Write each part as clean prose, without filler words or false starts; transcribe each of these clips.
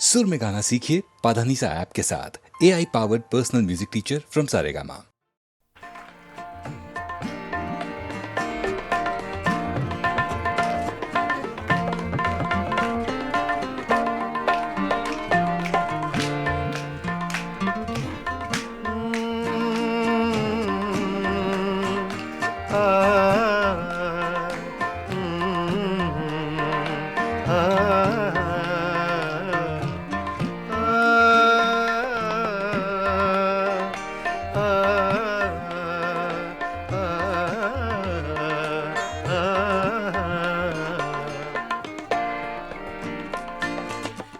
सुर में गाना सीखिए पाधानीसा ऐप के साथ। AI powered personal music teacher from Saregama.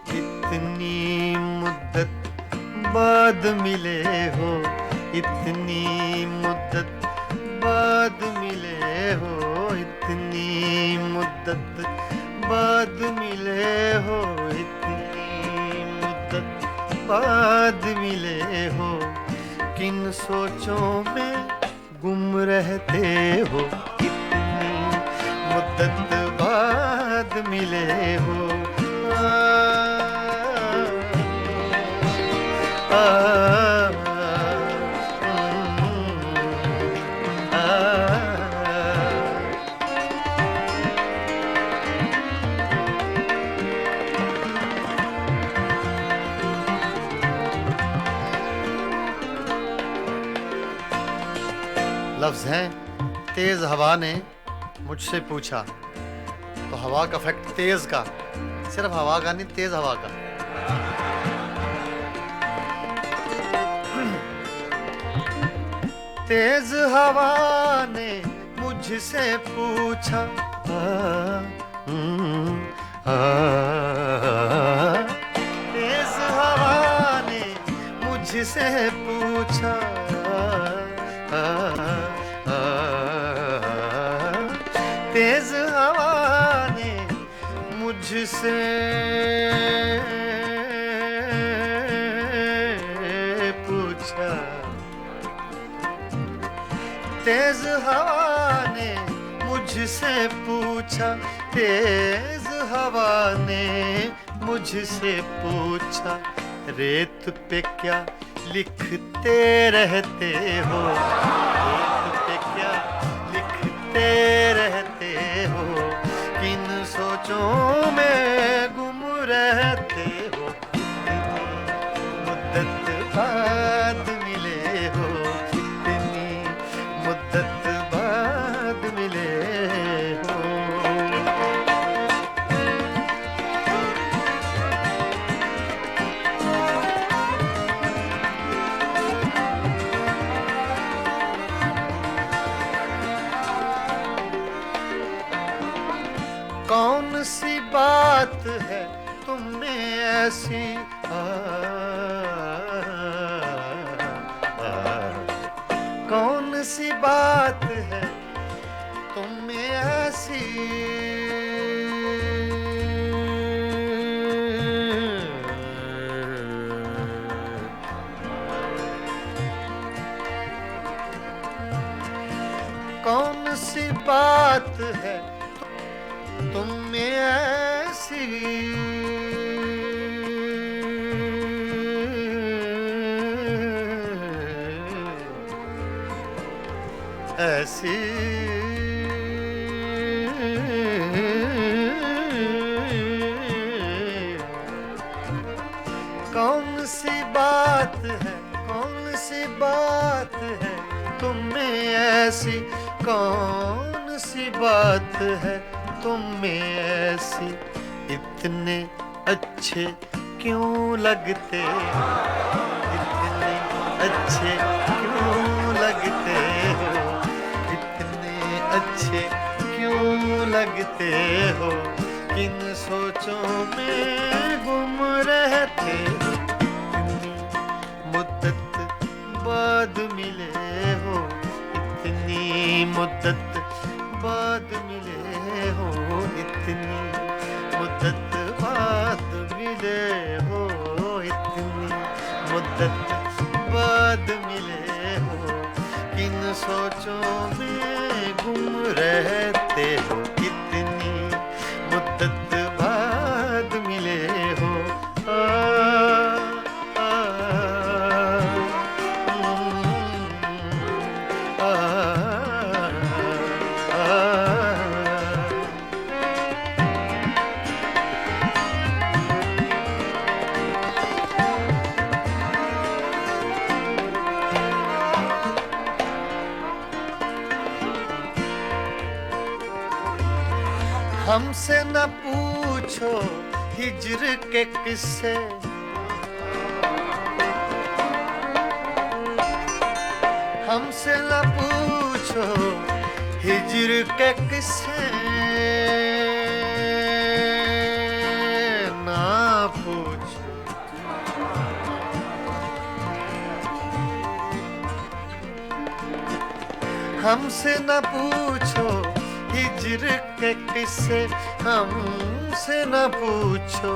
इतनी मुद्दत बाद मिले हो, इतनी मुद्दत बाद मिले हो, इतनी मुद्दत बाद मिले हो, इतनी मुद्दत बाद मिले हो। किन सोचों में गुम रहते हो, इतनी मुद्दत बाद मिले हो। लफ्ज़ हैं तेज हवा ने मुझसे पूछा, तो हवा का इफेक्ट तेज का, सिर्फ हवा का नहीं, तेज हवा का। तेज हवा ने मुझसे पूछा, तेज हवा ने मुझसे पूछा, तेज हवा ने मुझसे पूछा, तेज हवा ने मुझसे पूछा, तेज हवा ने मुझसे पूछा, रेत पे क्या लिखते रहते हो, रेत पे क्या लिखते रहते हो, किन सोचों में गुम रहते हो, मुद्दत बाद मिले हो, इतनी मुद्दत बाद मिले हो। कौन सी बात है तुम में ऐसी, कौन सी बात है तुम में ऐसी, कौन सी बात है तुम में ऐसी, ऐसी कौन सी बात है, कौन सी बात है तुम में ऐसी, कौन सी बात है तुम में ऐसी, इतने अच्छे क्यों लगते, इतने अच्छे क्यों लगते हो, इतने अच्छे क्यों लगते हो, किन सोचों में गुम रहते हो, इतनी मुद्दत बाद मिले हो, इतनी मुद्दत बाद मिले हो, इतनी मुद्दत बाद मिले हो, इतनी मुद्दत बाद मिले हो, किन सोचों में गुम रहते हो, इतनी मुद्दत बाद मिले हो। हमसे न पूछो हिज्र के किस्से, हमसे न पूछो हिज्र के किस्से, ना पूछो। हमसे न पूछो हिज्र के किस्से, हमसे न पूछो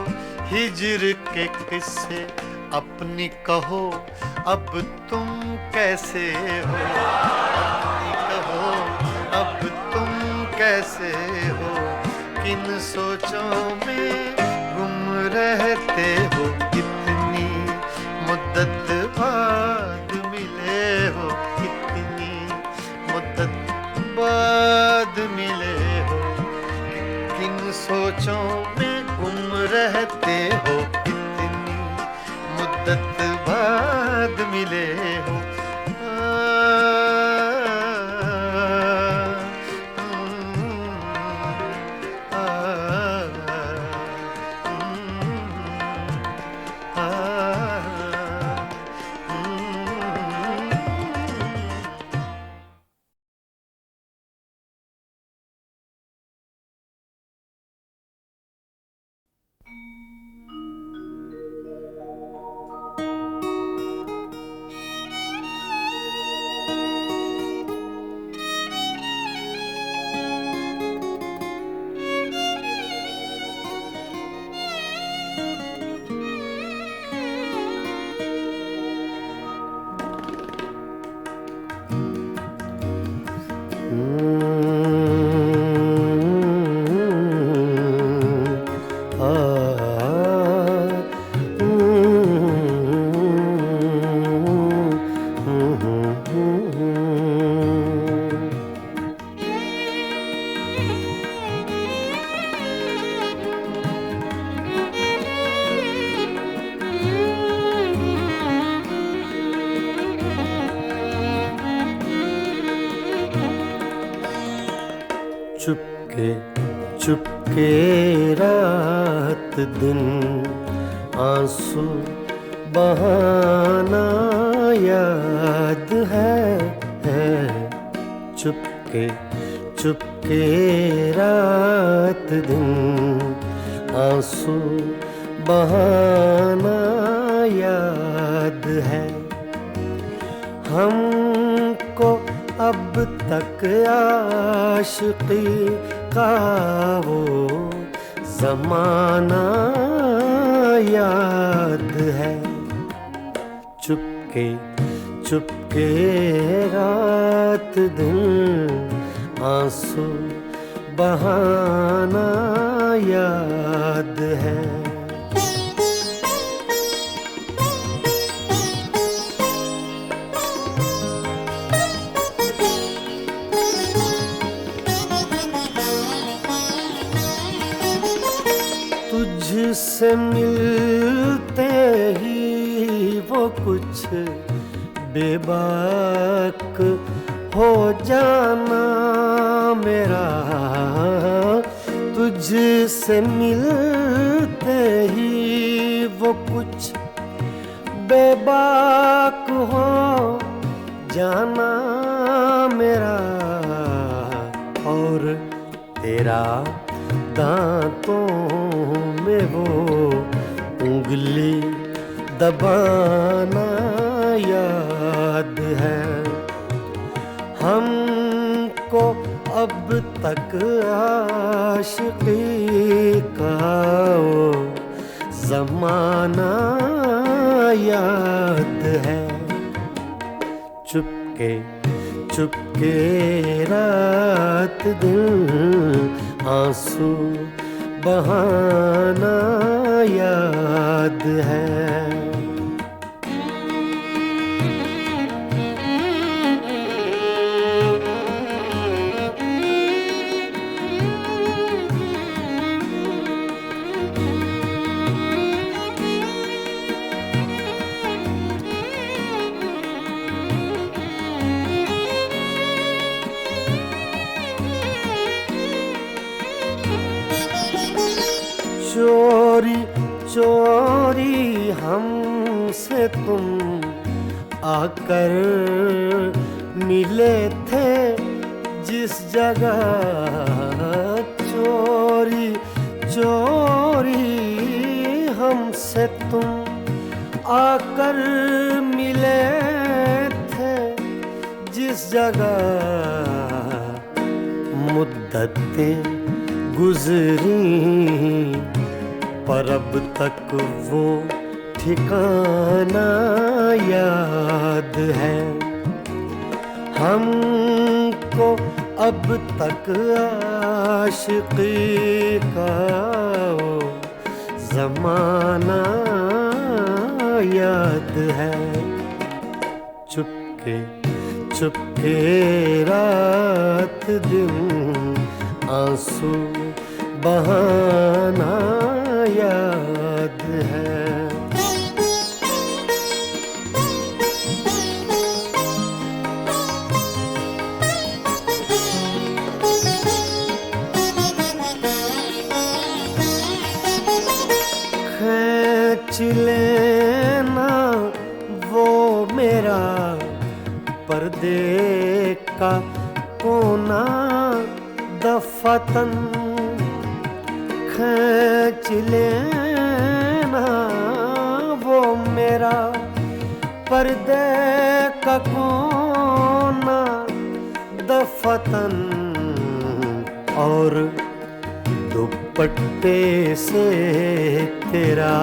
हिज्र के किस्से। अपनी कहो अब तुम कैसे हो, अपनी कहो अब तुम कैसे हो, किन सोचों में गुम रहते हो, कितनी मुद्दत बाद मिले हो, कितनी मुद्दत बाद मिले हो, किन सोचों में गुम रहते हो, कितनी मुद्दत बाद मिले हो। चुपके चुपके रात दिन आंसू बहाना याद है। चुपके चुपके रात दिन आंसू बहाना याद है। हमको अब तक आशिकी का वो ज़माना याद है। चुपके चुपके रात दिन आंसू बहाना याद है। तुझसे मिलते ही वो कुछ बेबाक हो जाना मेरा। तुझसे मिलते ही वो कुछ बेबाक हो जाना मेरा। और तेरा दांतों में वो उंगली दबाना याद है। हमको अब तक आशिकी का वो ज़माना याद है। चुपके चुपके रात दिन आंसू बहाना याद है। चोरी हमसे तुम आकर मिले थे जिस जगह, चोरी चोरी हमसे तुम आकर मिले थे जिस जगह, मुद्दतें गुजरी पर अब तक वो ठिकाना याद है हमको, अब तक आशिकी का वो जमाना याद है। चुपके चुपके रात दिन आंसू बहाना याद है। खींच लेना वो मेरा पर्दे का कोना दफतन, खींच लेना वो मेरा पर्दे का कोना दफतन, और दुपट्टे से तेरा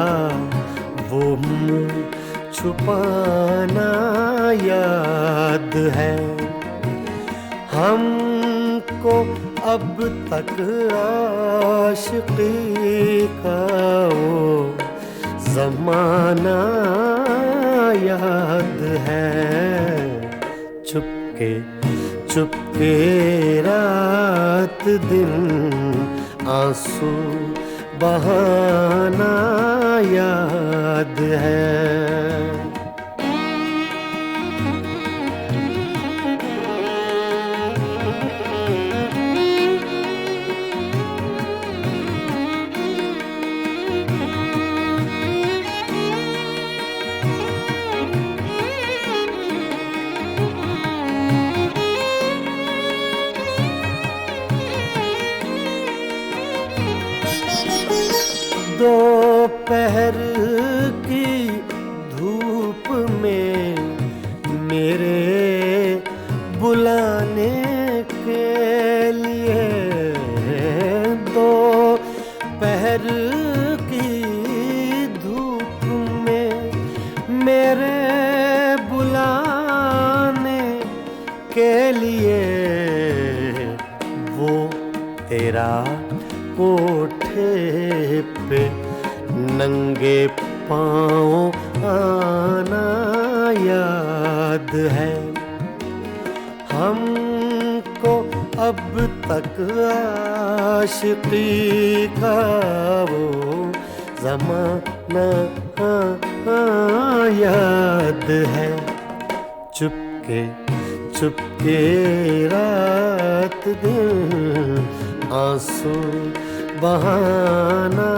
वो मुंह छुपाना याद है हमको, अब तक आशिकी का वो जमाना याद है। चुपके चुपके रात दिन आंसू बहाना याद है। दोपहर की धूप में मेरे बुलाने के लिए, दोपहर की धूप में मेरे बुलाने के लिए, वो तेरा कोठे पे नंगे पाँव आना याद है हमको, अब तक आशिकी का वो जमाना याद है। चुपके चुपके रात दिन आंसू बहाना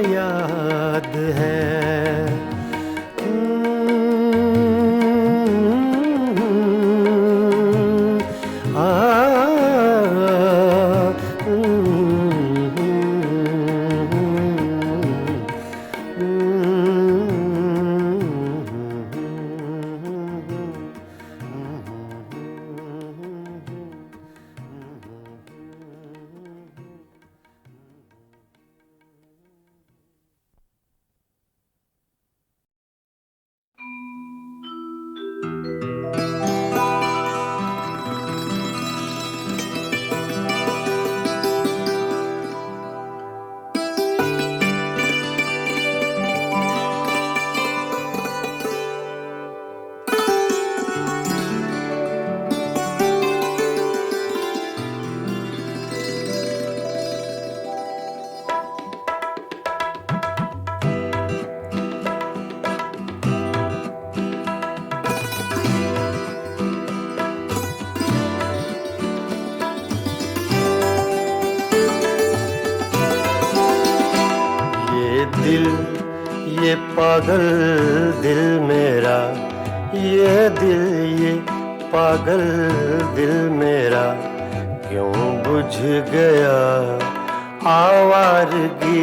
याद है। ये पागल दिल मेरा, ये दिल, ये पागल दिल मेरा क्यों बुझ गया आवारगी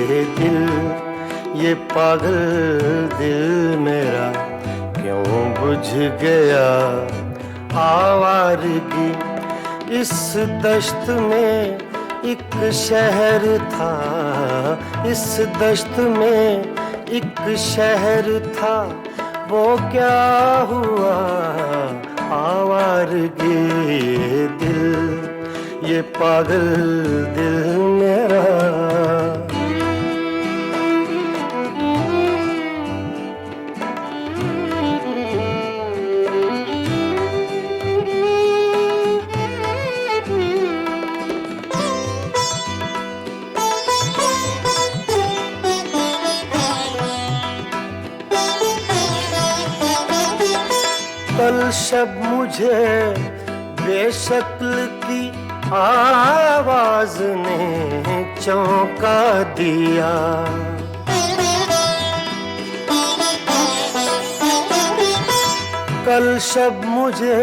ये दिल, ये पागल दिल मेरा क्यों बुझ गया आवारगी। इस दश्त में एक शहर था, इस दश्त में एक शहर था, वो क्या हुआ आवारगी ये दिल, ये पागल दिल मेरा। कल शब मुझे बेशक्ल की आवाज ने चौंका दिया, कल शब मुझे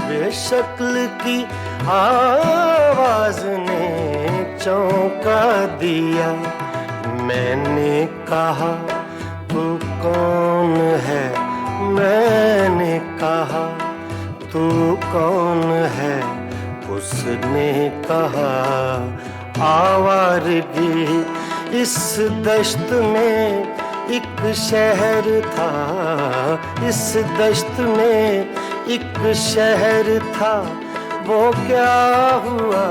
बेशक्ल की आवाज ने चौंका दिया। मैंने कहा तू कौन है, मैंने कहा तू कौन है, उसने कहा आवारगी। इस दश्त में एक शहर था, इस दश्त में एक शहर था, वो क्या हुआ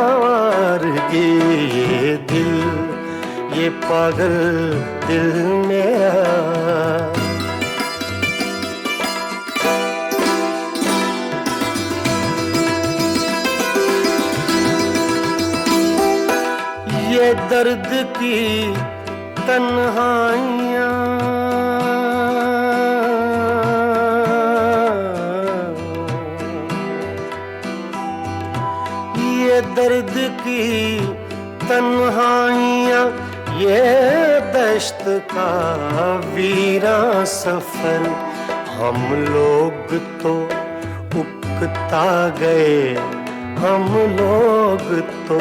आवारगी ये दिल, ये पागल दिल मेरा। ये दर्द की तन्हाइयाँ, ये दर्द की तन्हाइयाँ, ये दश्त का वीरा सफर, हम लोग तो उकता गए, हम लोग तो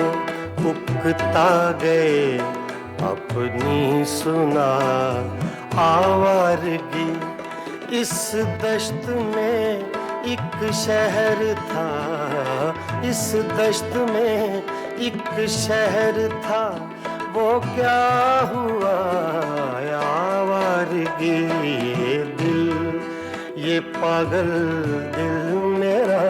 उकता गए अपनी सुना आवारगी। इस दश्त में एक शहर था, इस दश्त में एक शहर था, वो क्या हुआ आवारगी ये दिल, ये पागल दिल मेरा।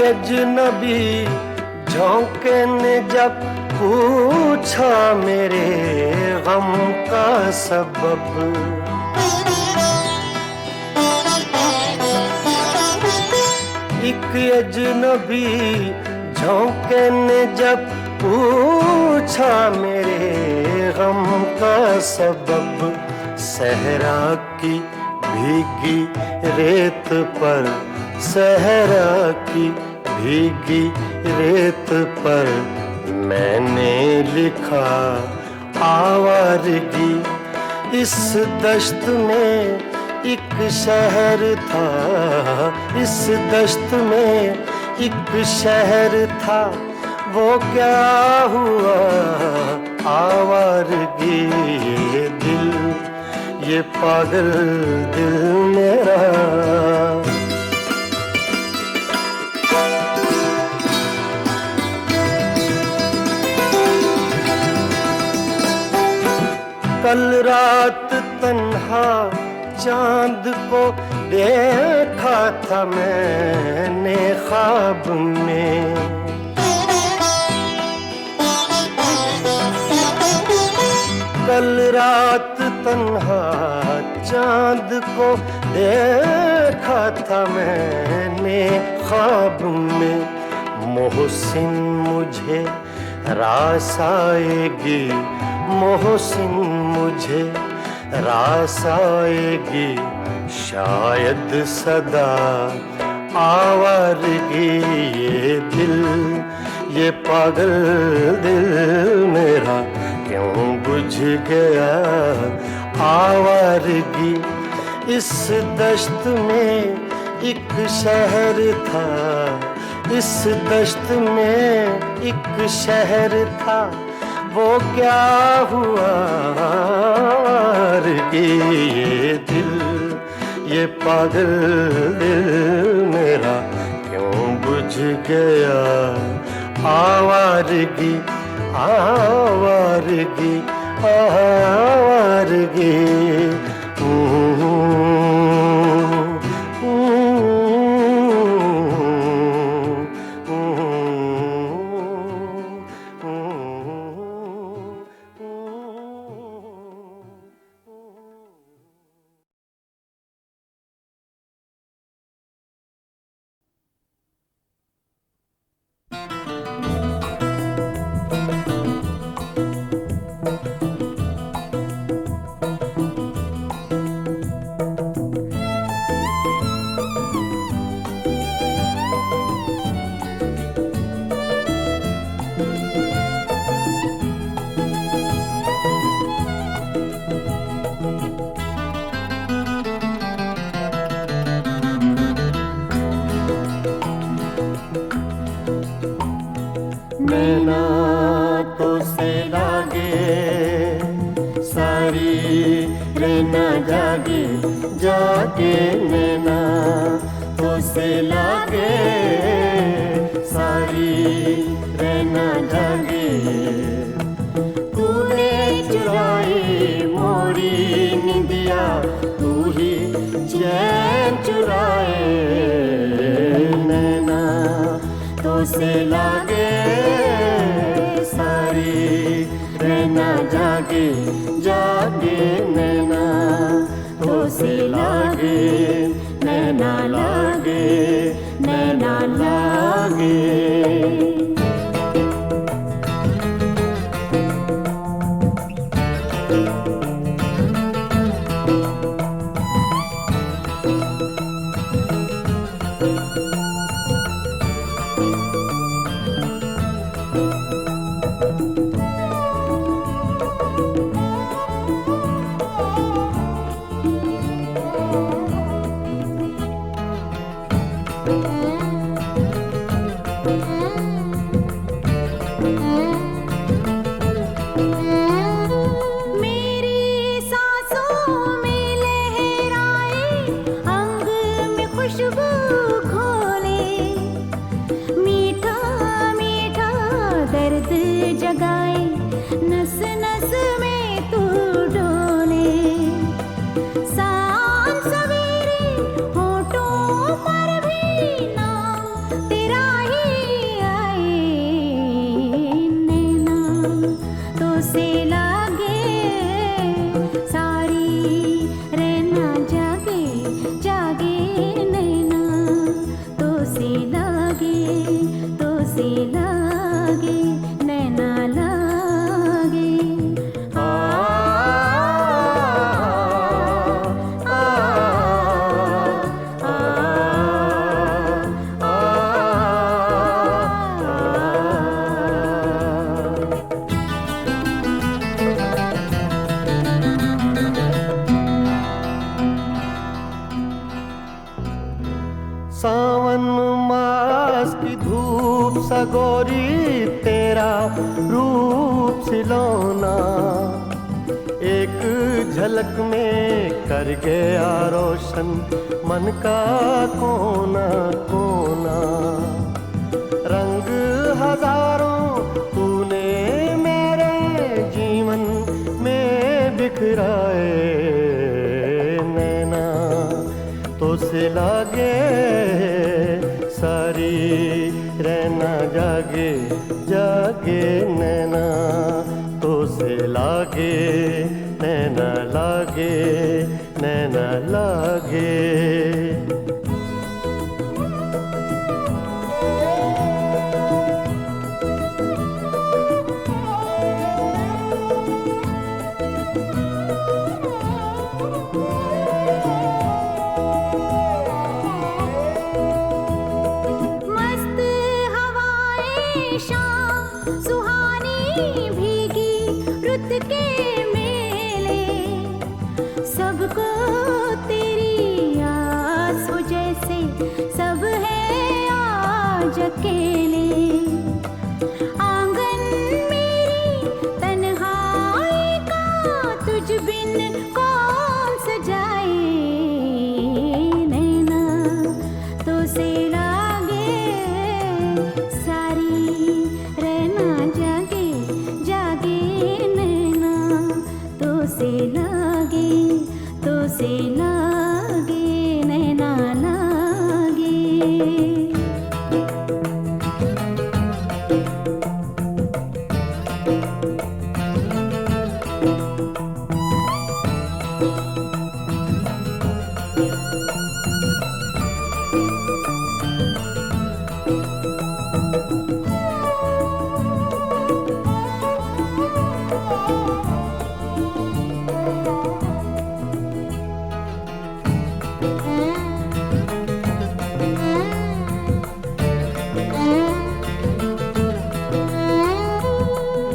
अजनबी झोंके ने जब पूछा मेरे गम का सबब, एक अजनबी झोंके ने जब पूछा मेरे गम का सबब, सहरा की भीगी रेत पर, सहरा की भीगी रेत पर मैंने लिखा आवारगी। इस दश्त में एक शहर था, इस दश्त में एक शहर था, वो क्या हुआ आवारगी ये दिल, ये पागल दिल मेरा। कल रात तन्हा चांद को देखा था मैंने ख्वाब में, कल रात तन्हा चांद को देखा था मैंने ख्वाब में मोहसिन मुझे रास आएगी, मोहसिन मुझे रास आएगी, शायद सदा आवारगी। ये दिल, ये पागल दिल मेरा क्यों बुझ गया आवारगी। इस दश्त में एक शहर था, इस दश्त में एक शहर था, वो क्या हुआ आवारगी। ये दिल, ये पागल दिल मेरा क्यों बुझ गया आवारगी, आवारगी, आवारगी। नैना तो से लागे सारी रहना जागे, जागे नैना तो से लागे सारी रहना जागे। तूने चुराई मोरी निंदिया, तू ही चैन चुराए नैना तो से लागे सारी रहना जागे, जागे नैना तो से लागे, नैना लागे, नैना लागे। सावन मास की धूप सगोरी तेरा रूप सिलौना, एक झलक में कर गया रोशन मन का कोना कोना। रंग हजारों तूने मेरे जीवन में बिखराए नैना तो से लागे सारी रहना जागे, जागे नैना तो से लागे, नैना लागे, नैना लागे। अकेले। आंगन मेरी तन्हाई का तुझ बिन कौन सजाए। नैना तो से लागे सारी रहना जागे जागे। नैना तो से लागे नैना लागे।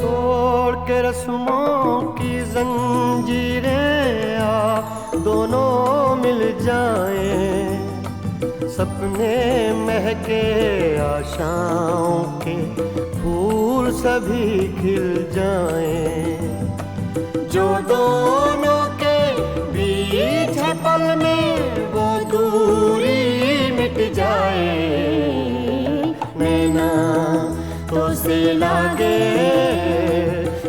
तोड़ के रस्मों की जंजीरें आ दोनों मिल जाएं। सपने महके आशाओं के फूल सभी खिल जाएं। जो दोनों के बीच है पल में वो दूरी मिट जाए। नैना तो से लागे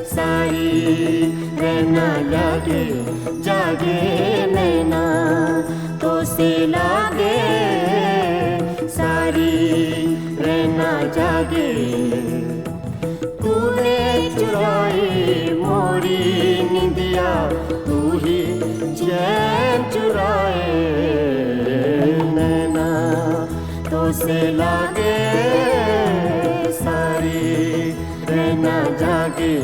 सारी रहना लागे जागे। नैना तो से लागे सारी रहना जागे। तूने चुराई मोरी निंदिया तू ही चैन चुराए। नैना तो से लागे सारी रहना जागे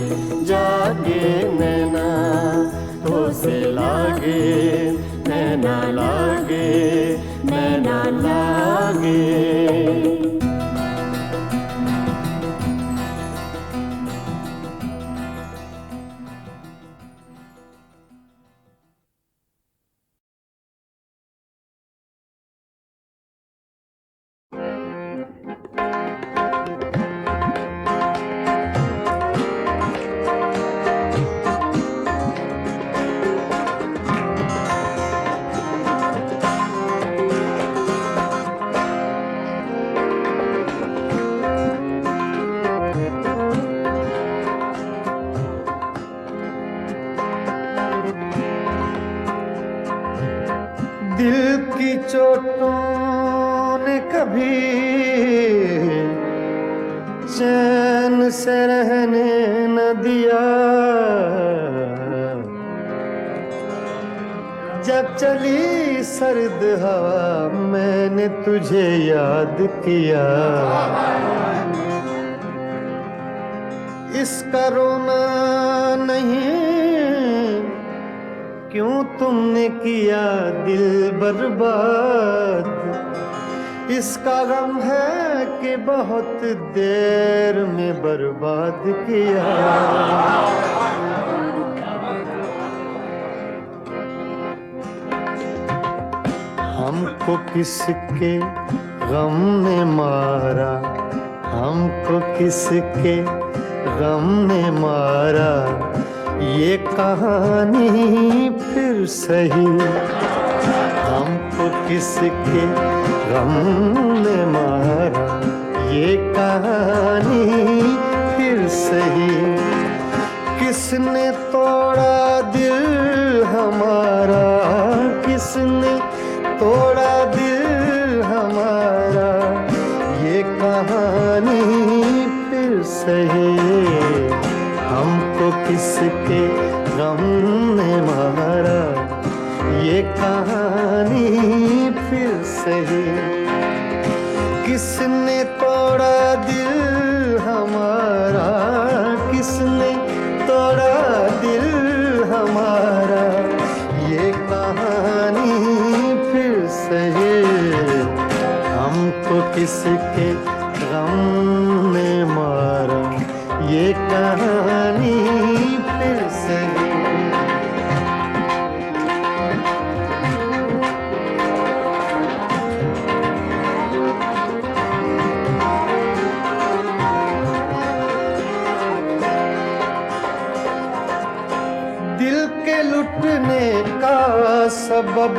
जागे। नैना तो से लागे नैना लागे नैना लागे। दिल की चोटों ने कभी चैन से रहने न दिया। जब चली सर्द हवा मैंने तुझे याद किया। इसका रोना नहीं क्यों तुमने किया दिल बर्बाद। इसका गम है कि बहुत देर में बर्बाद किया। हमको किसके गम ने मारा, हमको किसके गम ने मारा। ये कहानी फिर सही, हमको किसके गम ने मारा। ये कहानी फिर सही, किसने तोड़ा दिल हमारा, किसने तोड़ा दिल हमारा। ये कहानी फिर सही, हमको किसके गम ने मारा। ये कहानी फिर सही, किसने तोड़ा दिल हमारा, किसने तोड़ा दिल हमारा। ये कहानी फिर सही, हमको किसके गम ने मारा। ये कहानी फिर सही। अब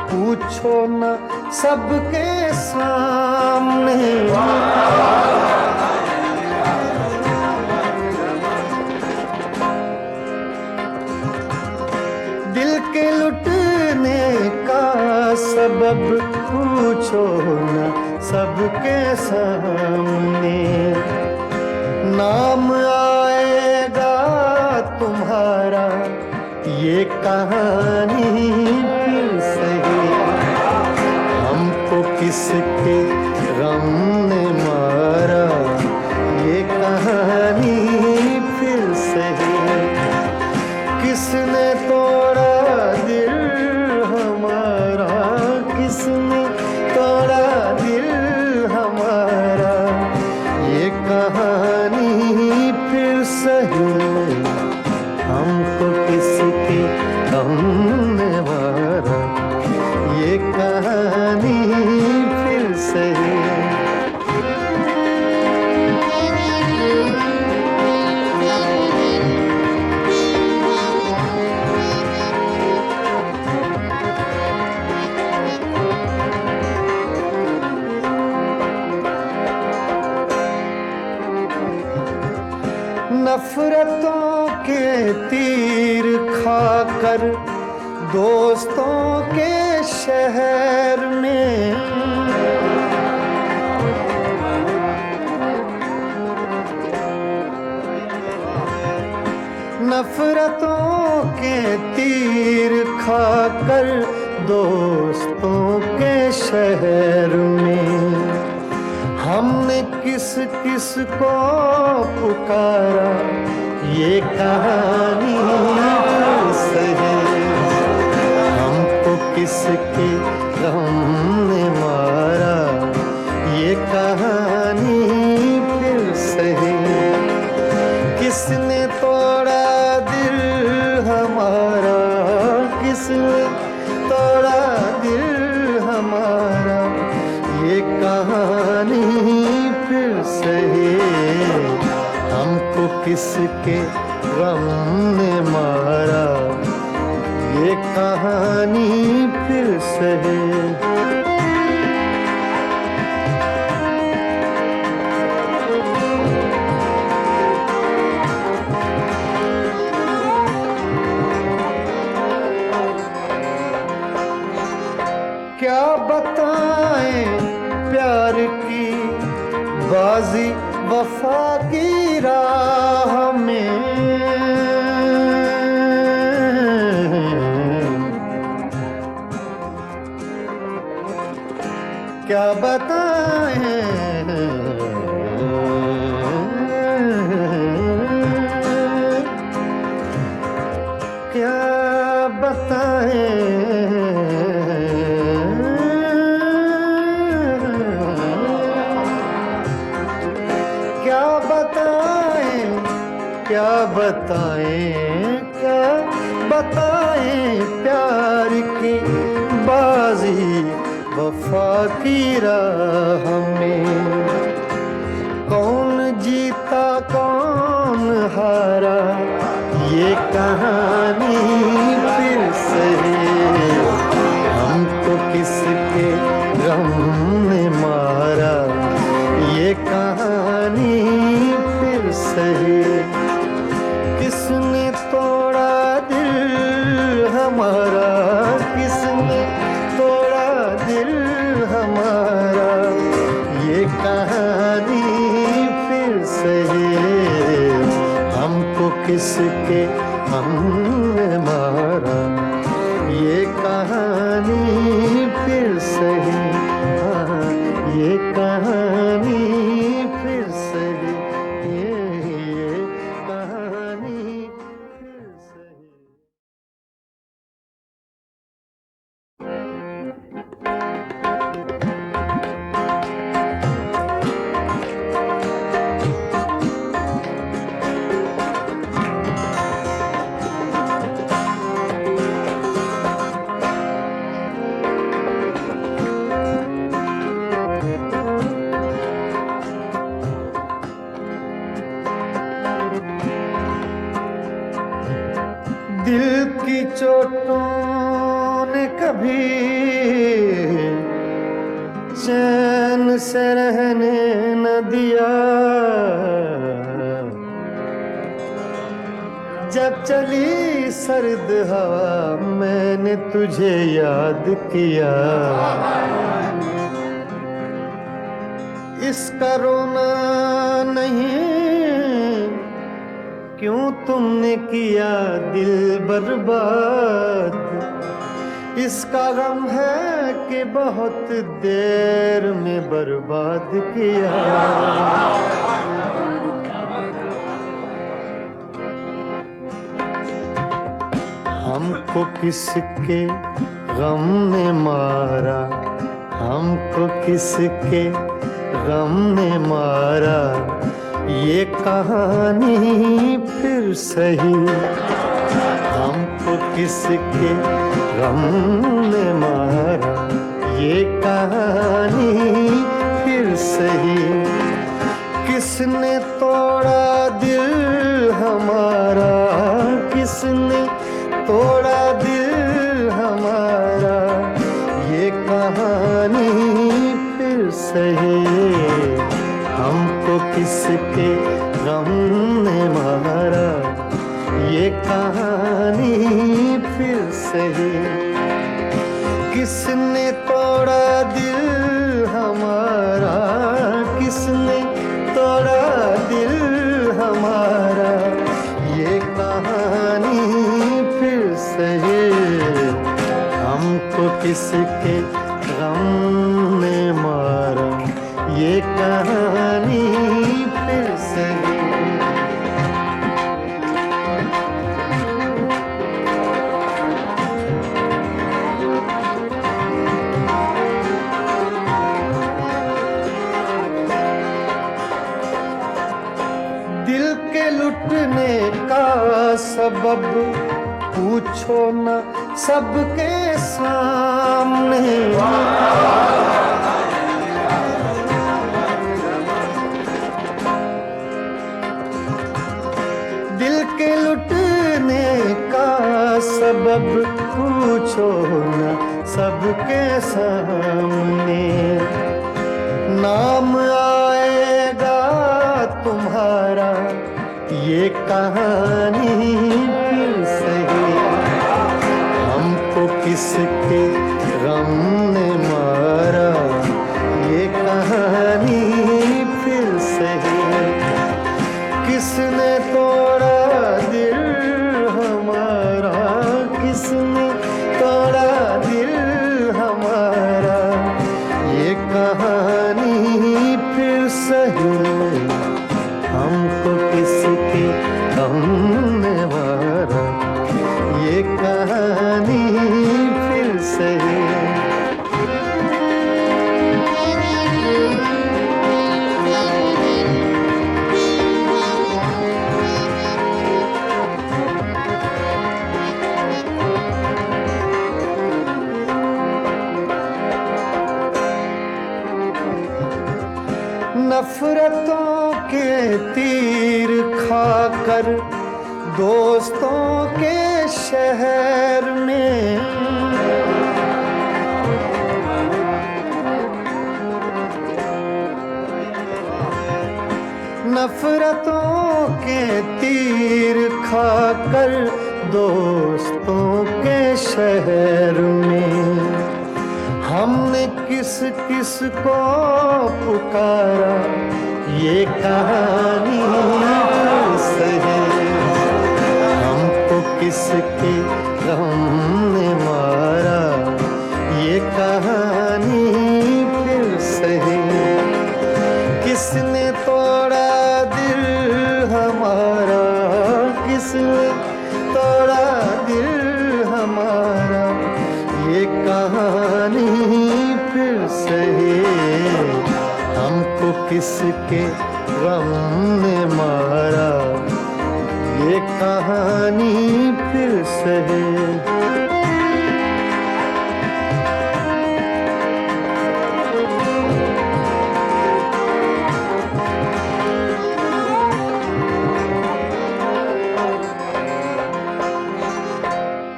पूछो न सबके सामने। दिल के लुटने का सबब पूछो न सबके सामने। नाम आएगा तुम्हारा ये कहानी फिर सही। हमको किसके गम ने मारा ये कहानी फिर सही। किसने तोड़ा दिल हमारा, किसने तोड़ा दिल हमारा ये कहानी फिर सही। हमको किसके गम ने मारा ये कहानी फिर सही। नफरतों के तीर खाकर दोस्तों के शहर में। नफरतों के तीर खाकर दोस्तों के शहर में। हमने किस किस को पुकारा ये कहानी सही। हमको किसके गम ने मारा ये कहानी फिर सही। किसने तोड़ा दिल हमारा, किसने तोड़ा दिल हमारा ये कहानी फिर सही। हमको किसके गम ने मारा ये कहानी फिर सही। क्या बताएं प्यार की बाजी वफा की राह में। क्या बताएं क्या बताएं क्या बताएं क्या बताएं प्यार की बाजी वफा की राह में। कौन जीता कौन हारा ये कहानी फिर सही। हमको किसके गम ने मारा ये कहानी फिर सही। किसने तोड़ा दिल हमारा, किसने तोड़ा दिल हमारा ये कहानी फिर सही। हमको किसके हमने मारा ये कहानी फिर सही। हाँ, ये कहानी फिर सही। ये कहानी फिर सही। दिल की चोटों ने भी चैन से रहने न दिया। जब चली सर्द हवा मैंने तुझे याद किया। इसका रोना नहीं क्यों तुमने किया दिल बर्बाद। इसका गम है कि बहुत देर में बर्बाद किया। हमको किसके गम ने मारा, हमको किसके गम ने मारा, ये कहानी फिर सही। हमको किसके गम ने मारा, ये कहानी फिर सही। किसने तोड़ा दिल हमारा, किसने तोड़ा दिल हमारा, ये कहानी फिर सही। हमको किसके गम ने मारा, ये कहानी फिर सही। किसने तोड़ा दिल हमारा, किसने तोड़ा दिल हमारा, ये कहानी फिर सही। हमको किसके गम ने मारा, ये कहानी फिर सही। दिल के लुटने का सबब पूछो न सबके सामने। दिल के लुटने का सबब पूछो न सबके सामने। नाम आएगा तुम्हारा, ये कहानी फिर सही। हमको किसके गम ने मारा, ये कहानी फिर सही। किसने तोड़ा दिल हमारा, किसने तोड़ा दिल हमारा, ये कहानी फिर सही। हमको किसके गम ने मारा, ये कहानी फिर सही। नफरतों के तीर खाकर दोस्तों के शहर में, नफरतों के तीर खाकर दोस्तों के शहर में। हमने किस किस को पुकारा, ये कहानी फिर सही। हमको किसके गम ने मारा, ये कहानी फिर सही। किसने तोड़ा दिल हमारा, किसने तोड़ा दिल हमारा, ये कहानी फिर सही। हमको किसके गम ने मारा, ये कहानी फिर सही।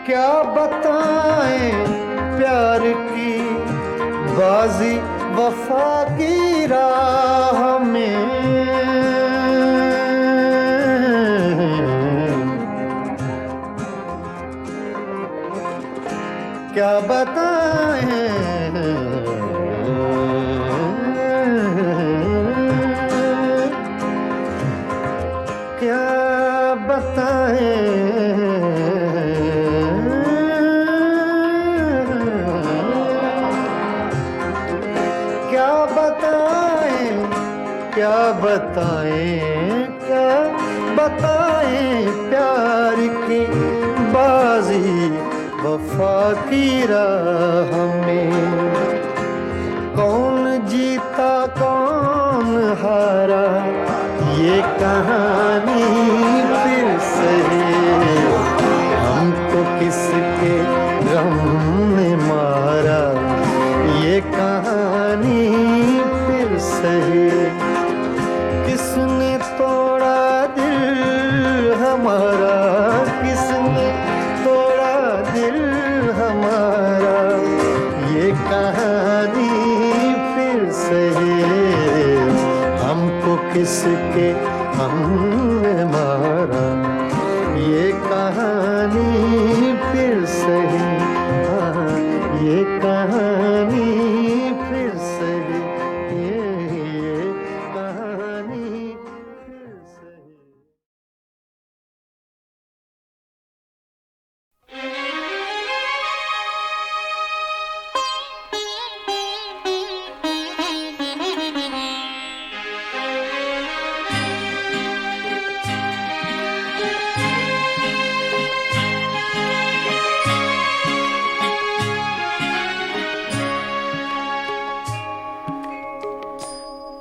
क्या बताएं प्यार क्या बताएं प्यार की बाजी वफा की राह में। कौन जीता कौन हारा ये कहानी फिर से हमको किसके गम ने मारा ये कहानी फिर से। किसने तोड़ा दिल हमारा, किसने तोड़ा दिल हमारा ये कहानी फिर से हमको किसके हमने मारा ये कहानी फिर से। हाँ, ये कहानी फिर से, ये कहानी फिर से।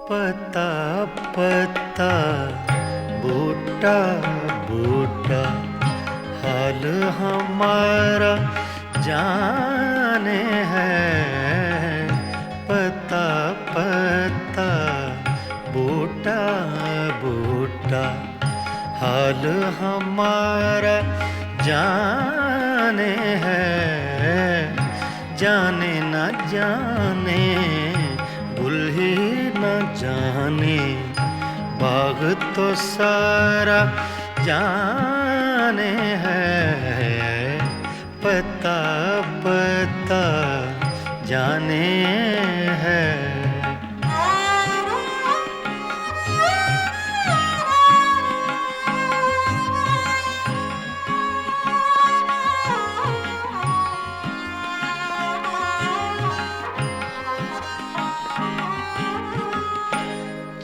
पता पता बूटा बूटा हाल हमारा जाने है। पता पता बूटा बूटा हाल हमारा जाने है। जाने न जाने गुल ही न जाने बाग तो सारा जाने है। पता पता जाने है।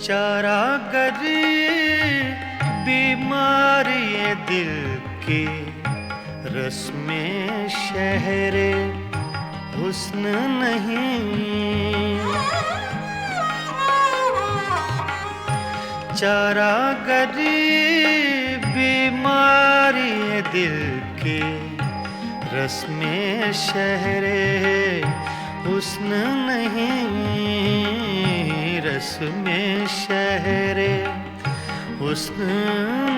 चारागरी बीमारी दिल की रस्में शहरे हुस्न नहीं। चारागरी बीमारी दिल की रस्में शहरे हुस्न नहीं। रस्में शहरे हुस्न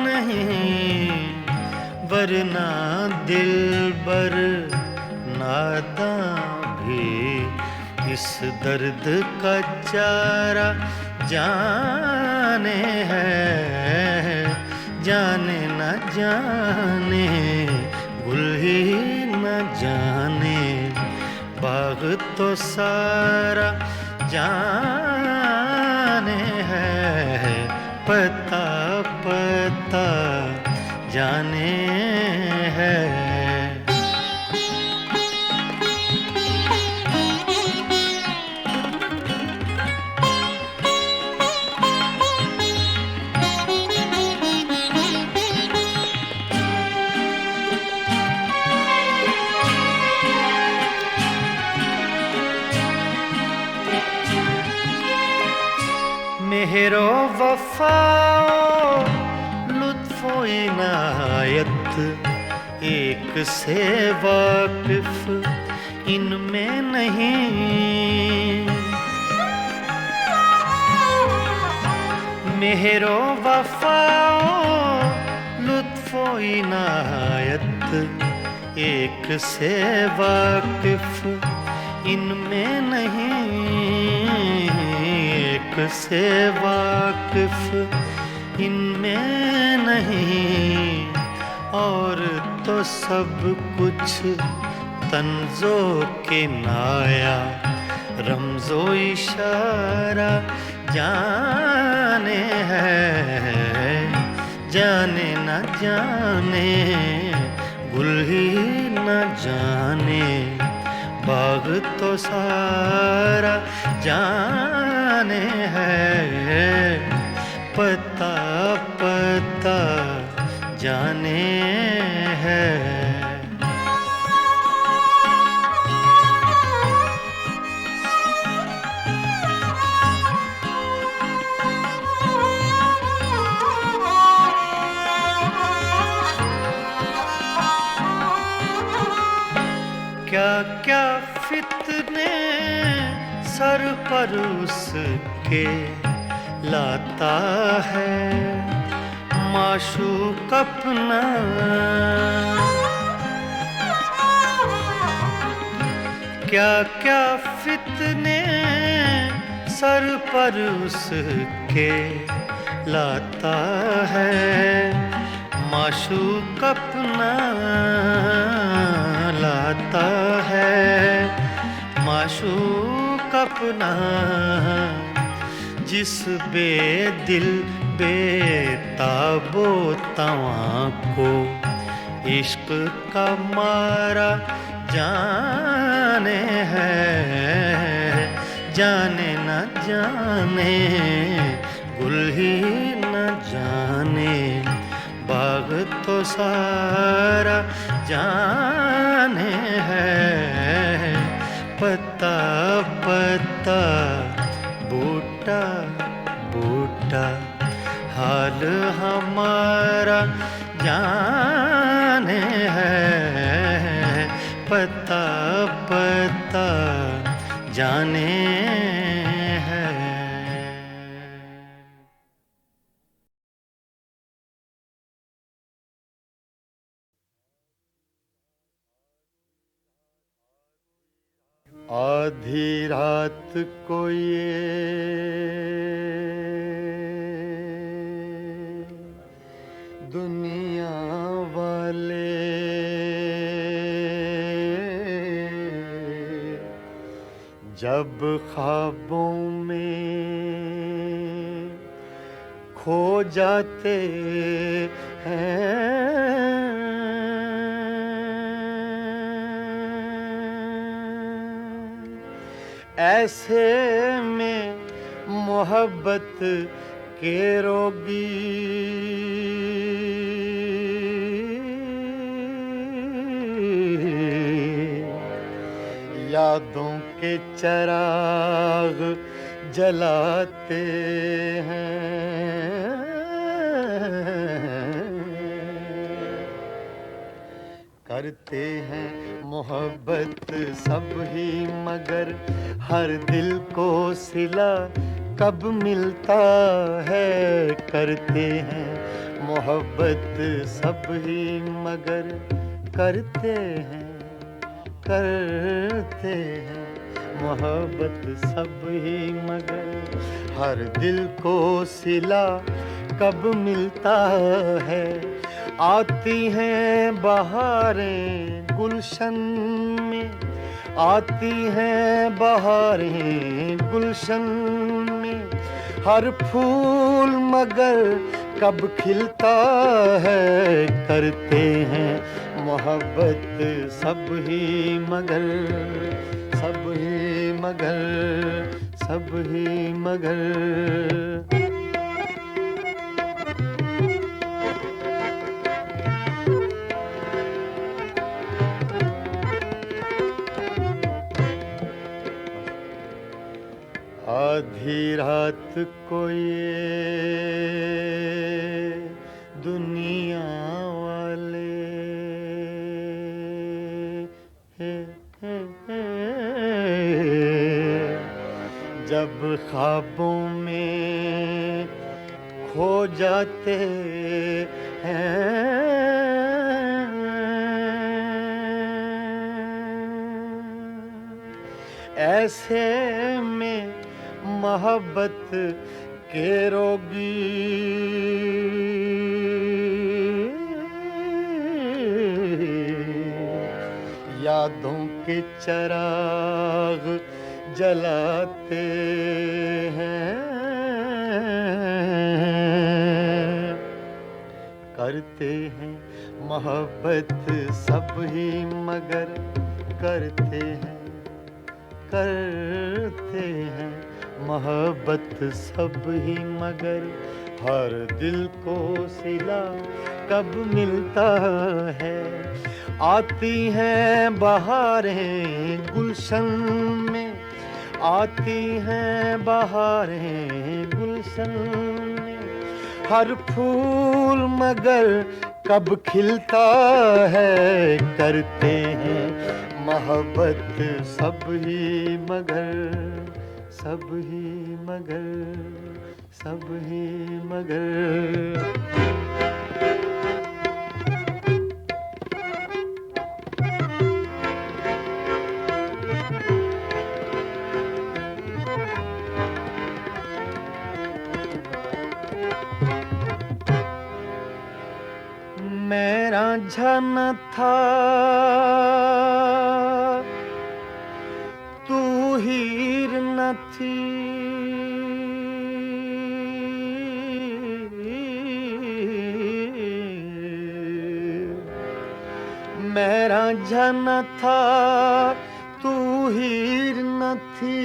नहीं। वरना दिलबर नादां भी इस दर्द का चारा जाने है। जाने न जाने गुल ही न जाने बाग तो सारा जाने है। पता पता जाने है। मेहरो वफाओ लुत्फो इनायत एक से वाकिफ इनमें नहीं। मेहरो वफाओ लुत्फो इनायत एक से वाकिफ इनमें नहीं। एक से वाकिफ इनमें नहीं। और तो सब कुछ तंजो के नाया रमजो इशारा जाने है। जाने न जाने गुल ही न जाने बाग तो सारा जाने है, पता पता जाने है। क्या क्या फितने सर पर उसके लाता है माशूक अपना। क्या क्या फितने सर पर उसके लाता है माशूक अपना, लाता है माशूक अपना। जिस बेदिल बेताबो तवां को इश्क का मारा जाने है, जाने न जाने गुल ही न जाने, बाग तो सारा जाने है, पता पता बूटा बूटा हाल हमारा जाने है, पता पता जाने है। आधी रात को ये दुनिया वाले जब ख्वाबों में खो जाते हैं, ऐसे में मोहब्बत के रोगी यादों के चिराग जलाते हैं। करते हैं मोहब्बत सब ही मगर हर दिल को सिला कब मिलता है। करते हैं मोहब्बत सब ही मगर करते हैं मोहब्बत सब ही मगर हर दिल को सिला कब मिलता है। आती हैं बहारें गुलशन में, आती हैं बहारें गुलशन में, हर फूल मगर कब खिलता है। करते हैं मोहब्बत सब ही मगर, सब ही मगर, सब ही मगर। आधी रात को ये दुनिया वाले जब ख्वाबों में खो जाते हैं, ऐसे में मोहब्बत के रोगी यादों के चिराग जलाते हैं। करते हैं मोहब्बत सब ही मगर करते हैं करते हैं मोहब्बत सब ही, मगर हर दिल को सिला कब मिलता है। आती हैं बहारें गुलशन में, आती हैं बहारें गुलशन में, हर फूल मगर कब खिलता है। करते हैं मोहब्बत सब ही मगर, सब ही मगर, सब ही मगर। मेरा झन था तू हीर न थी, मेरा झन था तू हीर न थी,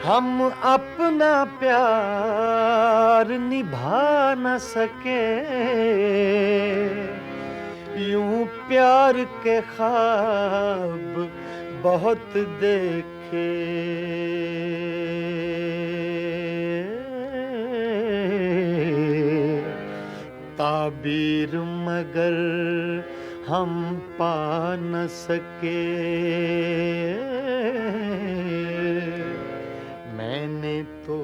हम अपना प्यार निभा न सके। यूं प्यार के ख्वाब बहुत देखे, ताबीर मगर हम पा न सके। मैंने तो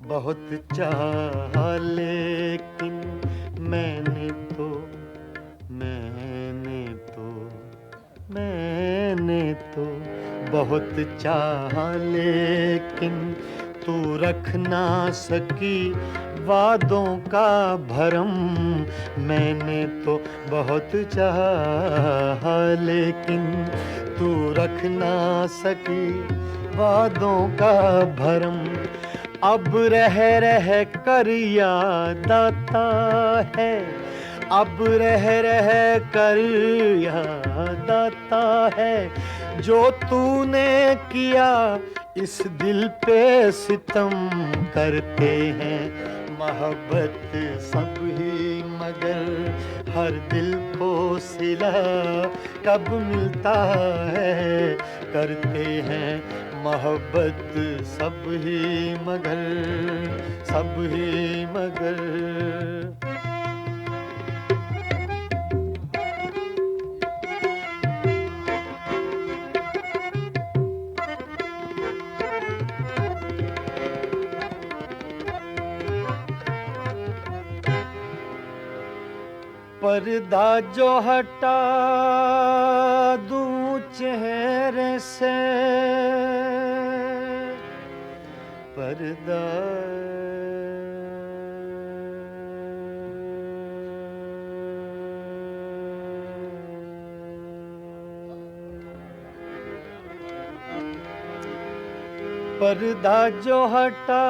बहुत चाहा लेकिन मैंने तो बहुत चाहा लेकिन तू रख ना सकी वादों का भरम। मैंने तो बहुत चाहा लेकिन तू रख ना सकी वादों का भरम। अब रह कर याद आता है, अब रह कर याद आता है, जो तूने किया इस दिल पे सितम। करते हैं मोहब्बत सब ही मगर हर दिल को सिला कब मिलता है। करते हैं मोहब्बत सब ही मगर, सब ही मगर। पर्दा जो हटा दूं चेहरे से, पर्दा पर्दा जो हटा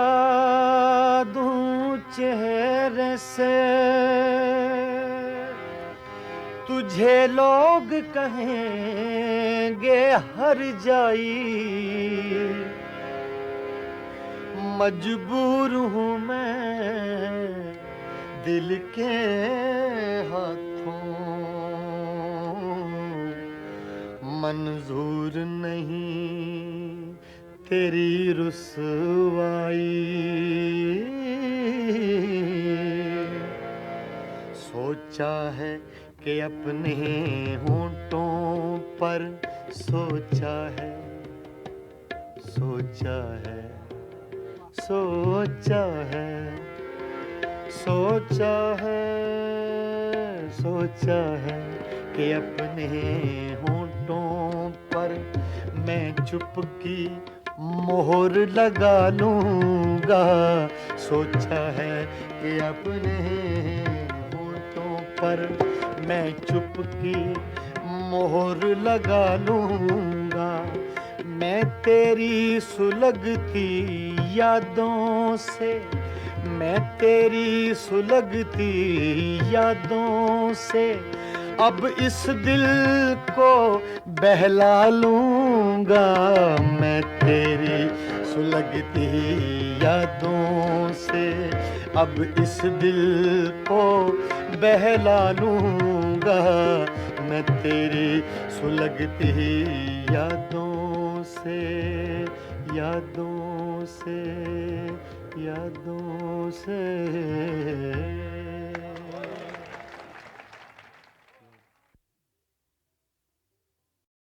दूं चेहरे से, तुझे लोग कहेंगे हर जाई। मजबूर हूँ मैं दिल के हाथों, मंजूर नहीं तेरी रुसवाई। सोचा है कि अपने होंठों पर सोचा है, सोचा है, सोचा है, सोचा है, सोचा है कि अपने होंठों पर मैं चुपकी मोहर लगा लूँगा। सोचा है कि अपने होंठों पर मैं चुपकी मोहर लगा लूँगा। मैं तेरी सुलगती यादों से, मैं तेरी सुलगती यादों से अब इस दिल को बहला लूँगा। लूंगा मैं तेरी सुलगती यादों से, अब इस दिल को बहला लूंगा मैं तेरी सुलगती यादों से, यादों से, यादों से।